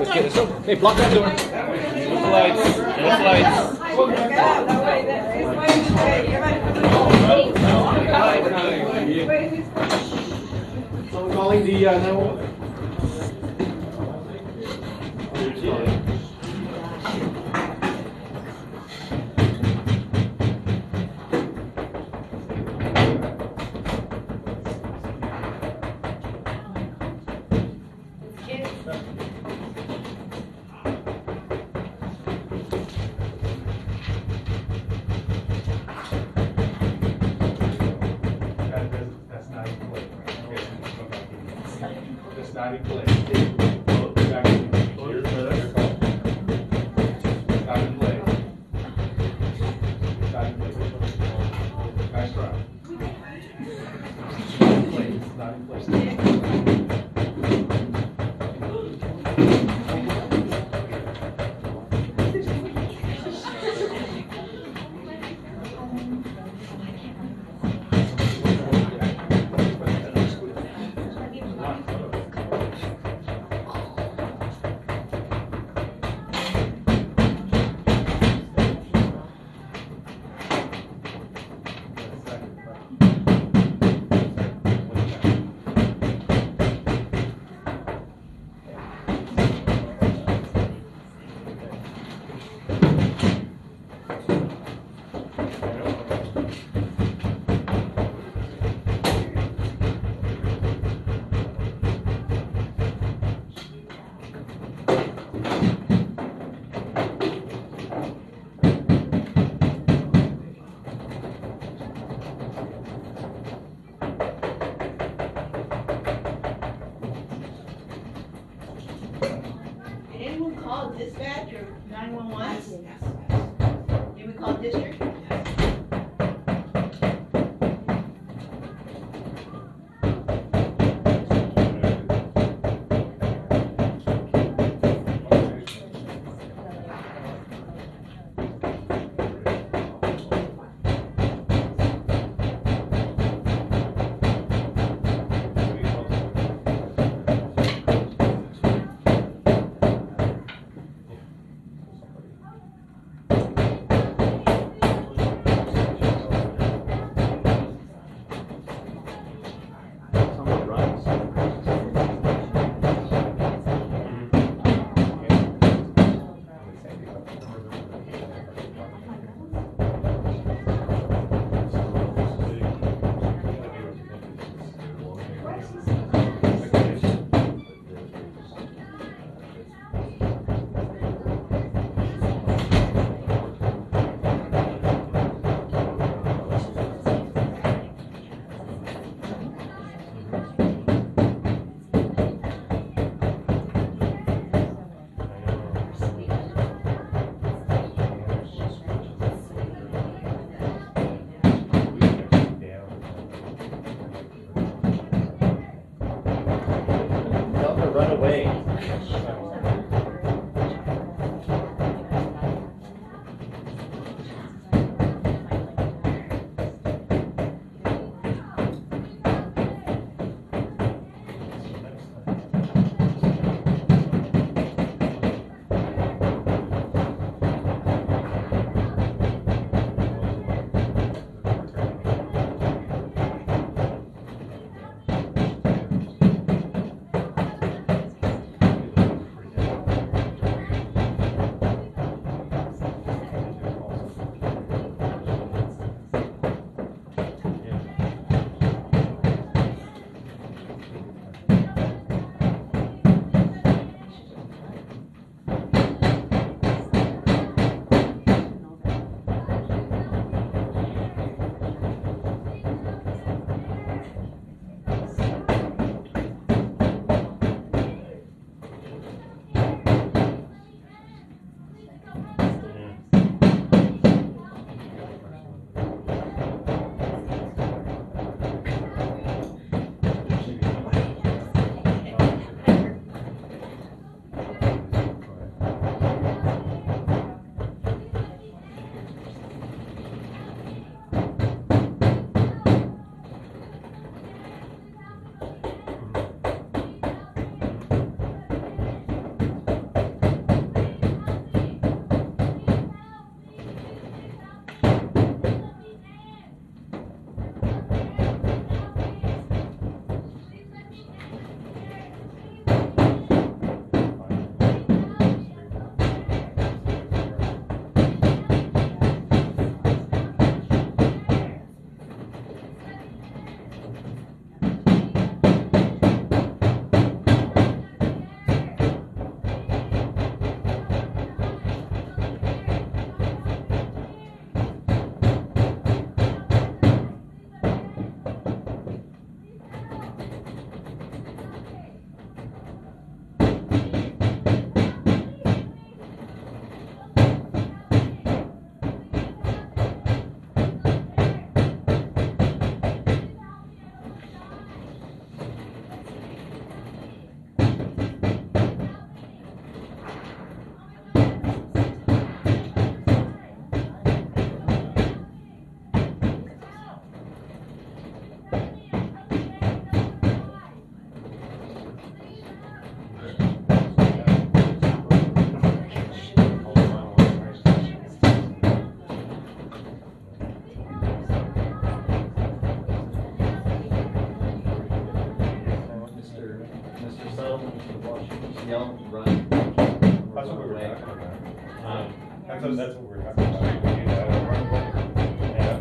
Let's get this over. Hey, block that door. With the lights. With the lights. So I'm calling the 911. That's not in play. That's not in play. It's not in play. It's not in play. Nice try. It's not in play. Did anyone call dispatch or 911? Did we call district? Yell, run. That's what we were talking about. That's what we were talking about. We do that. Yeah.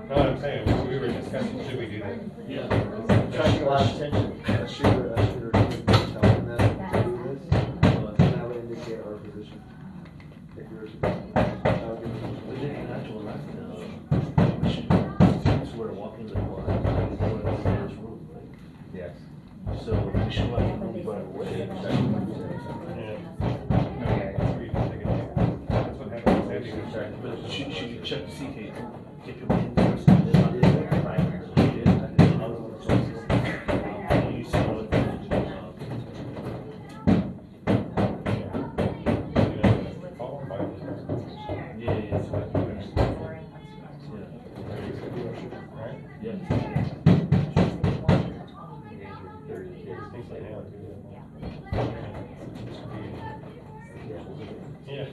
No, I'm saying, we were discussing, should we do that? Attracting a lot of attention. A shooter telling them to do this, and that would indicate our position. If you were to, that would give us a We position. did an actual last, we should, so we're walking the line, in this room, right? Yes. So we should like move right away. That's what happened with Sandy. But should you check to see, hey, get your in first, and then I'll do the primary. And then I'll go to the you see what, Yeah.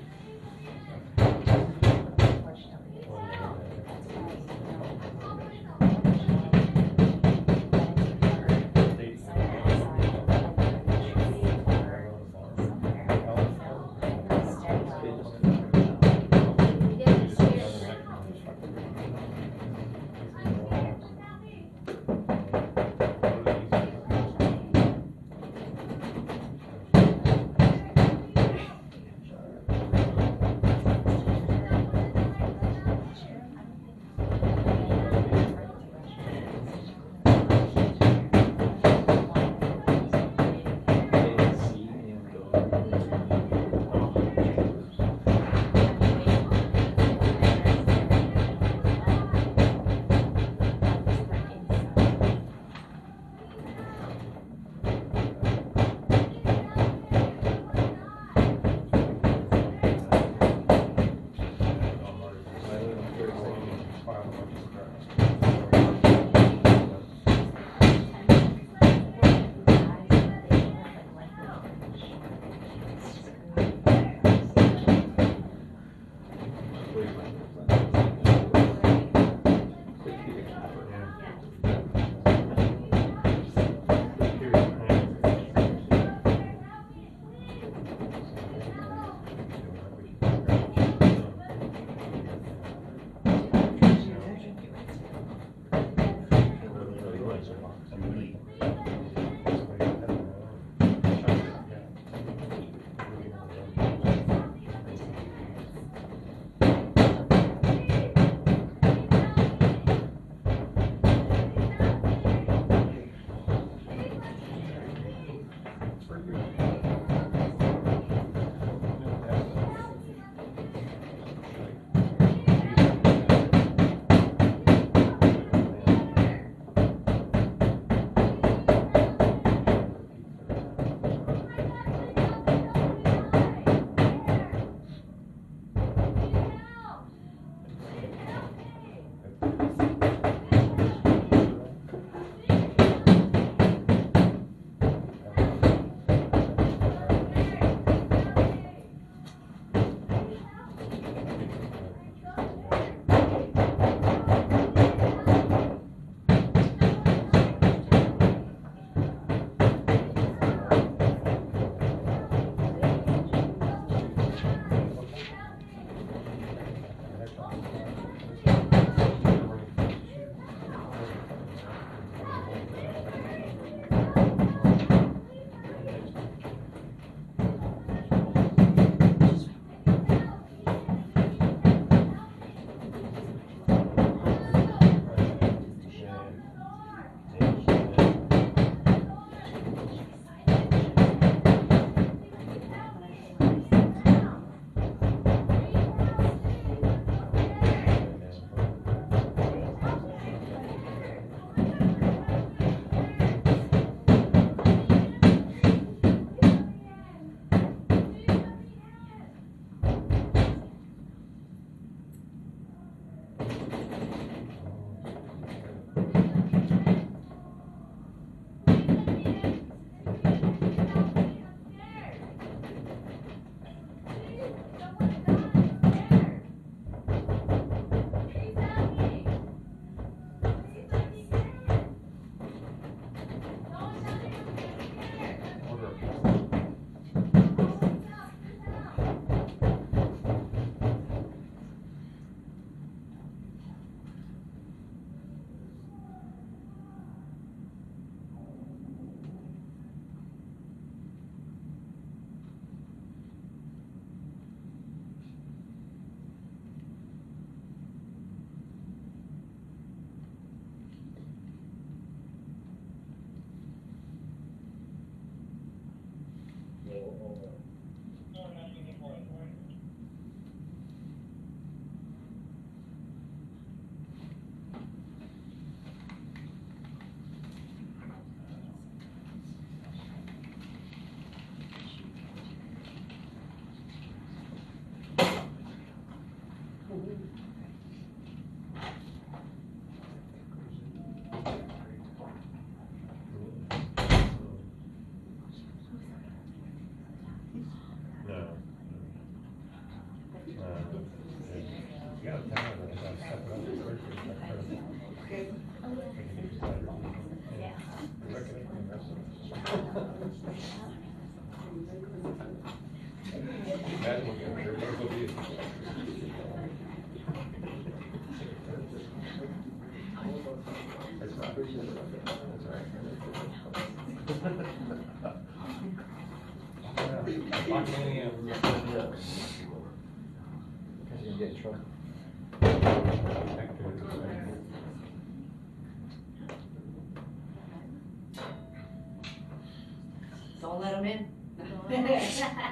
Don't let them in.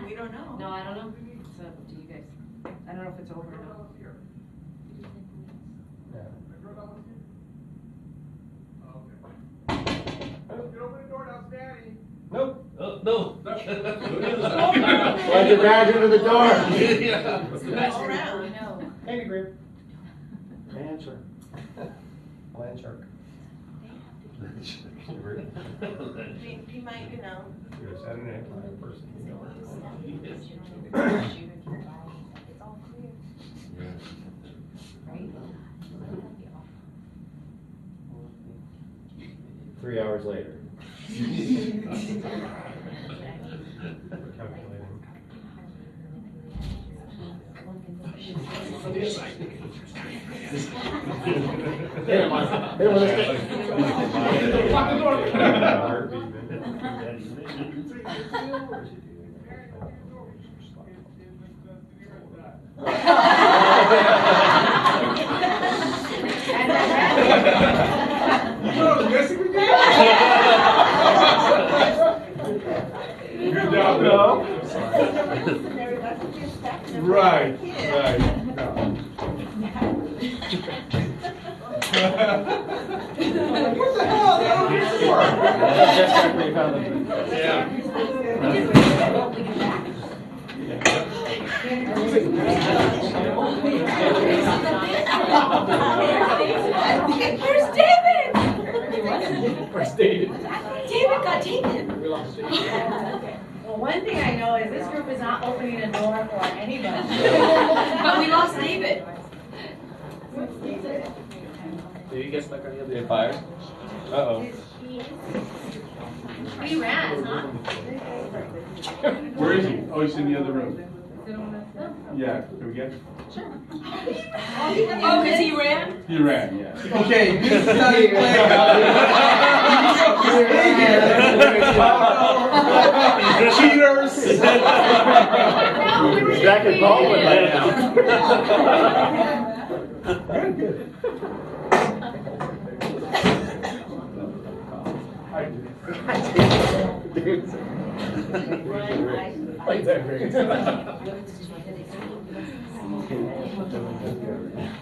We don't know. No, I don't know. It's up to you guys. I don't know if it's over or not. Nope. Oh, no. Slide your badge under the door. All around. No. Candy grip. Man shark. Land shark. He might, you know. Three hours later. Hit him with a stick. Lock the door. Good job, no? Right, right. What the hell? That was before. Just after you found them. Where's David? Where's David? David got taken. We lost David. Well, one thing I know is this group is not opening a door for anybody. But we lost David. Did you get stuck on the other? They fired? Uh-oh. He ran, huh? Where is he? Oh, he's in the other room. Yeah, can we get? Oh, because he ran? He ran, yeah. Okay, this is how you play. Cheaters. Back in Baldwin right now. Good, good. Like that great.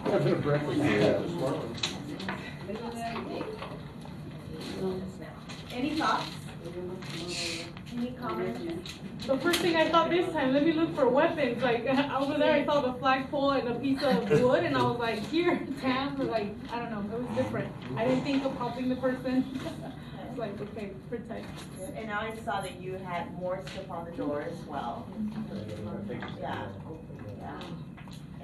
Having a breakfast. Any thoughts? Any comments? The first thing I thought this time, let me look for weapons. Like over there, I saw the flagpole and a piece of wood, and I was like, "Here, Tam." Or like, I don't know, it was different. I didn't think of helping the person. It's like, okay, protect. And now I saw that you had more stuff on the door as well. Yeah. Yeah.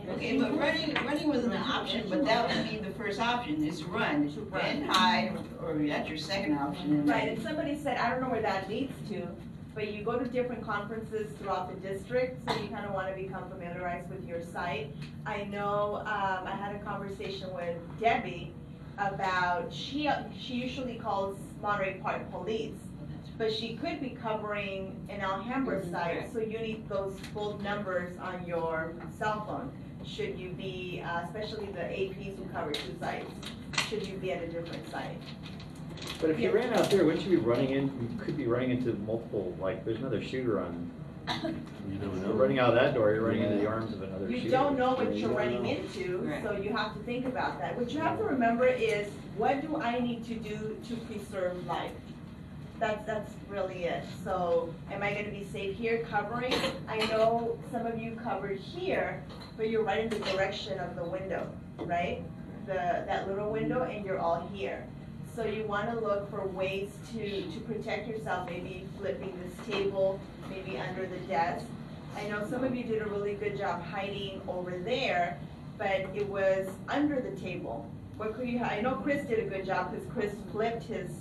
Okay, but running wasn't an option, but that would be the first option, is to run, then hide, or that's your second option. Right, and somebody said, I don't know where that leads to, but you go to different conferences throughout the district, so you kind of want to become familiarized with your site. I know, I had a conversation with Debbie about, she usually calls Monterey Park Police, but she could be covering an Alhambra site, so you need those full numbers on your cell phone. Should you be, especially the APs who cover two sites, should you be at a different site? But if you ran out there, wouldn't you be running in, you could be running into multiple, like, there's another shooter on, You never you're know. running out of that door, you're running into the arms of another shooter. You don't know what You you're don't running know. into, Right. so you have to think about that. What you have to remember is, what do I need to do to preserve life? That's really it. So, am I gonna be safe here covering? I know some of you covered here, but you're right in the direction of the window, right? That little window, and you're all here. So you wanna look for ways to protect yourself, maybe flipping this table, maybe under the desk. I know some of you did a really good job hiding over there, but it was under the table. What could you, I know Chris did a good job, because Chris flipped his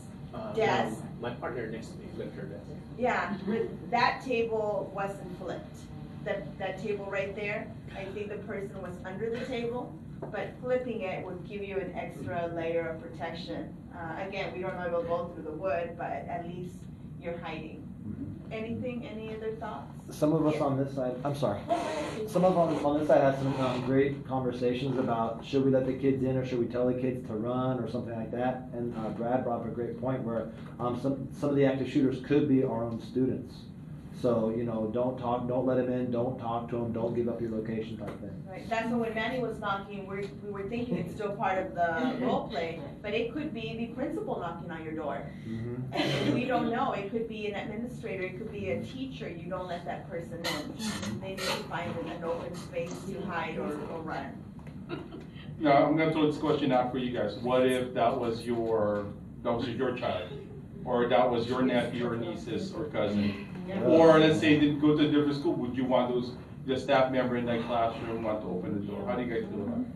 desk. My partner next to me flipped her desk. Yeah, but that table wasn't flipped. That table right there, I think the person was under the table, but flipping it would give you an extra layer of protection. Again, we don't know if it'll go through the wood, but at least you're hiding. Anything, any other thoughts? Some of us on this side, I'm sorry, some of us on this side had some great conversations about should we let the kids in or should we tell the kids to run or something like that. And Brad brought up a great point where some of the active shooters could be our own students. So, you know, don't let them in, don't talk to them, don't give up your location type thing. Right, that's when Manny was knocking, we were thinking it's still part of the role play, but it could be the principal knocking on your door. And we don't know, it could be an administrator, it could be a teacher, you don't let that person in. They need to find an open space to hide or run. Now, I'm gonna throw this question out for you guys. What if that was your child? Or that was your nephew or nieces or cousin? Or let's say they go to a different school, would you want the staff member in that classroom want to open the door? How do you guys feel about it?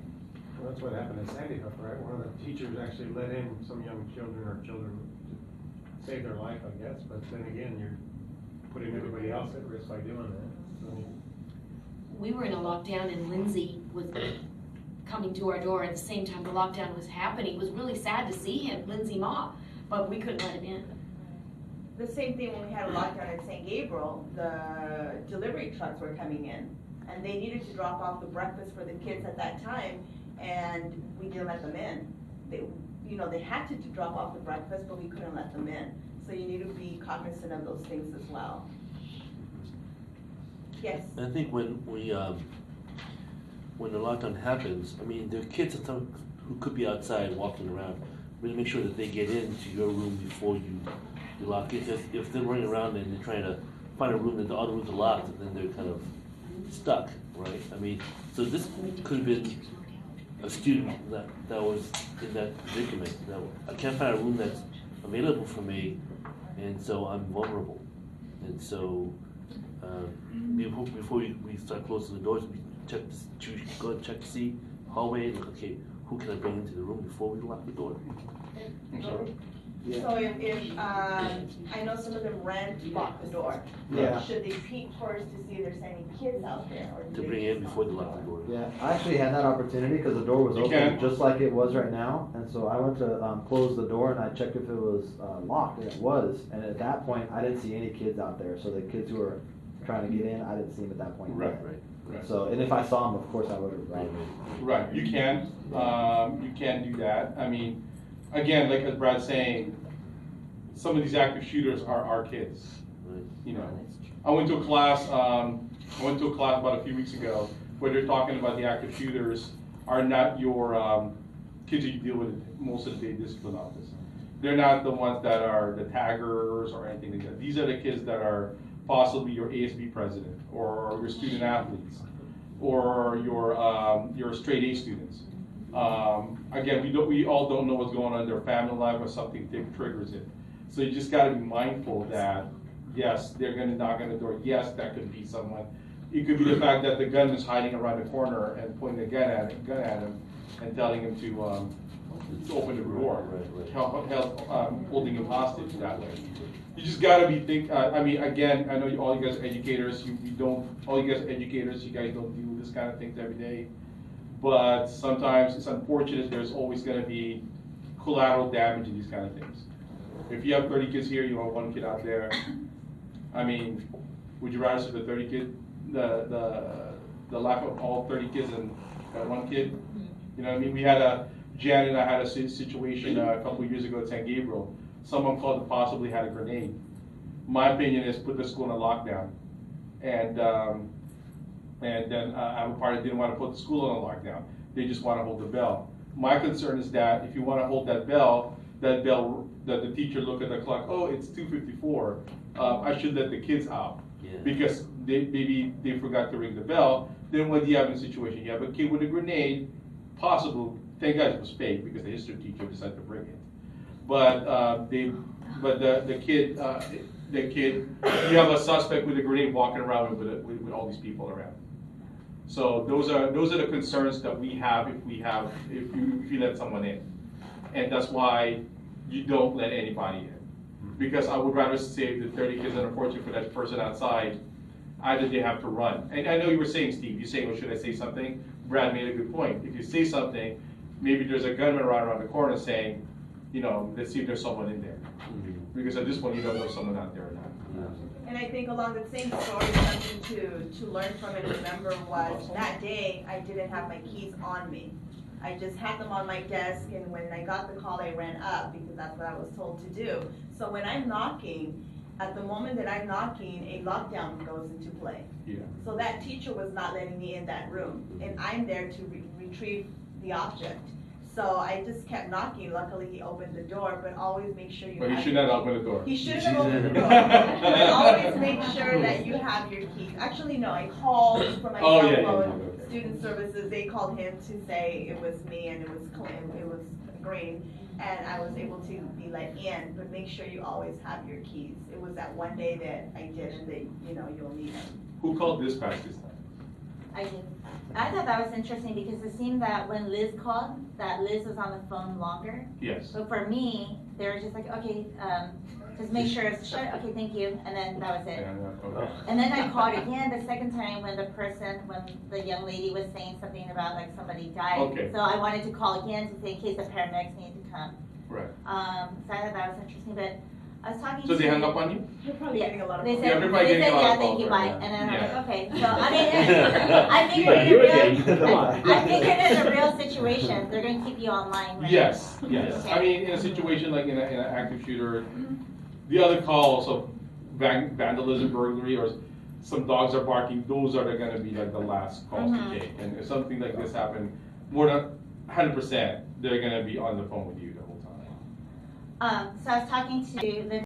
Well, that's what happened at Sandy Hook, right? One of the teachers actually let in some young children or children to save their life, I guess, but then again, you're putting everybody else at risk by doing that. So, We were in a lockdown and Lindsay was coming to our door at the same time the lockdown was happening. It was really sad to see him, Lindsay Ma, but we couldn't let him in. The same thing when we had a lockdown at St. Gabriel, the delivery trucks were coming in, and they needed to drop off the breakfast for the kids at that time, and we didn't let them in. They had to drop off the breakfast, but we couldn't let them in. So you need to be cognizant of those things as well. Yes? I think when the lockdown happens, I mean, there are kids who could be outside walking around. Really make sure that they get into your room before you lock it. If they're running around and they're trying to find a room and the other rooms are locked, then they're kind of stuck, right? I mean, so this could have been a student that was in that predicament. That I can't find a room that's available for me, and so I'm vulnerable. And so before we start closing the doors, we go and check to see hallway and okay, who can I bring into the room before we lock the door? So if I know some of them lock the door. Yeah. Should they peek first to see if there's any kids out there? Or do To they bring just in before they lock the door. Yeah, I actually had that opportunity because the door was You open can. just like it was right now. And so I went to close the door and I checked if it was locked, and it was. And at that point, I didn't see any kids out there. So the kids who were trying to get in, I didn't see them at that point. Right. So, and if I saw them, of course, I would have. Right, you can do that. I mean, again, like as Brad's saying, some of these active shooters are our kids. You know, I went to a class about a few weeks ago where they're talking about the active shooters are not your kids that you deal with most of the day discipline office. They're not the ones that are the taggers or anything like that. These are the kids that are possibly your ASB president or your student athletes or your straight A students. Again, we all don't know what's going on in their family life or something triggers it. So you just gotta be mindful that, yes, they're gonna knock on the door. Yes, that could be someone. It could be the fact that the gun is hiding around the corner and pointing a gun at him and telling him to open the door, holding him hostage that way. You just gotta be I mean, again, I know all you guys are educators. You guys don't deal with this kind of things every day. But sometimes it's unfortunate. There's always gonna be collateral damage in these kind of things. If you have 30 kids here, you want one kid out there. I mean, would you rather see the 30 kid, the life of all 30 kids and that one kid? You know what I mean? Jan and I had a situation a couple of years ago at San Gabriel. Someone called that possibly had a grenade. My opinion is put the school in a lockdown. And then I have a party that didn't want to put the school in a lockdown. They just want to hold the bell. My concern is that if you want to hold that bell, that the teacher look at the clock, oh, it's 2:54. I should let the kids out. Yeah. Because maybe they forgot to ring the bell. Then what do you have in a situation? You have a kid with a grenade, possible, thank God it was fake because the history teacher decided to bring it. But the kid, you have a suspect with a grenade walking around with all these people around. So those are the concerns that we have if you let someone in. And that's why you don't let anybody in. Because I would rather save the 30 kids and unfortunately for that person outside, either they have to run. And I know you were saying, Steve, you're saying, well, should I say something? Brad made a good point. If you say something, maybe there's a gunman around the corner saying, you know, let's see if there's someone in there. Because at this point, you don't know if someone out there or not. And I think along the same story, something to learn from and remember was that day, I didn't have my keys on me. I just had them on my desk, and when I got the call, I ran up because that's what I was told to do. So when I'm knocking, at the moment that I'm knocking, a lockdown goes into play. Yeah. So that teacher was not letting me in that room, and I'm there to retrieve the object. So I just kept knocking. Luckily, he opened the door, but always make sure you. But he have should your not key. open the door. He shouldn't have opened the door. But always make sure that you have your keys. Actually, no, I called from my Oh, cell yeah, phone. okay. Student services, they called him to say it was me and it was green, and I was able to be let in. But make sure you always have your keys. It was that one day that I didn't. That you'll need them. Who called dispatch this time? I did. I thought that was interesting because it seemed that when Liz called, that Liz was on the phone longer. Yes. But for me, they were just like, okay, just make sure it's shut, okay, thank you, and then that was it. Okay. And then I called again the second time when the young lady was saying something about like somebody died. Okay. So I wanted to call again to say in case the paramedics needed to come. Right. So I thought that was interesting, but I was talking to. So they hung up on you? You're probably getting a lot of They calls. said, Yeah, everybody getting a lot yeah, of thank calls you, right bye. now. And then I'm Yeah. like, okay. So I mean, I figured it's a real situation. They're gonna keep you online, right? Yes. Okay. I mean, in a situation like in an active shooter, the other calls of vandalism, burglary, or some dogs are barking, those are going to be like the last calls to take. And if something like this happened, more than 100%, they're going to be on the phone with you the whole time. So I was talking to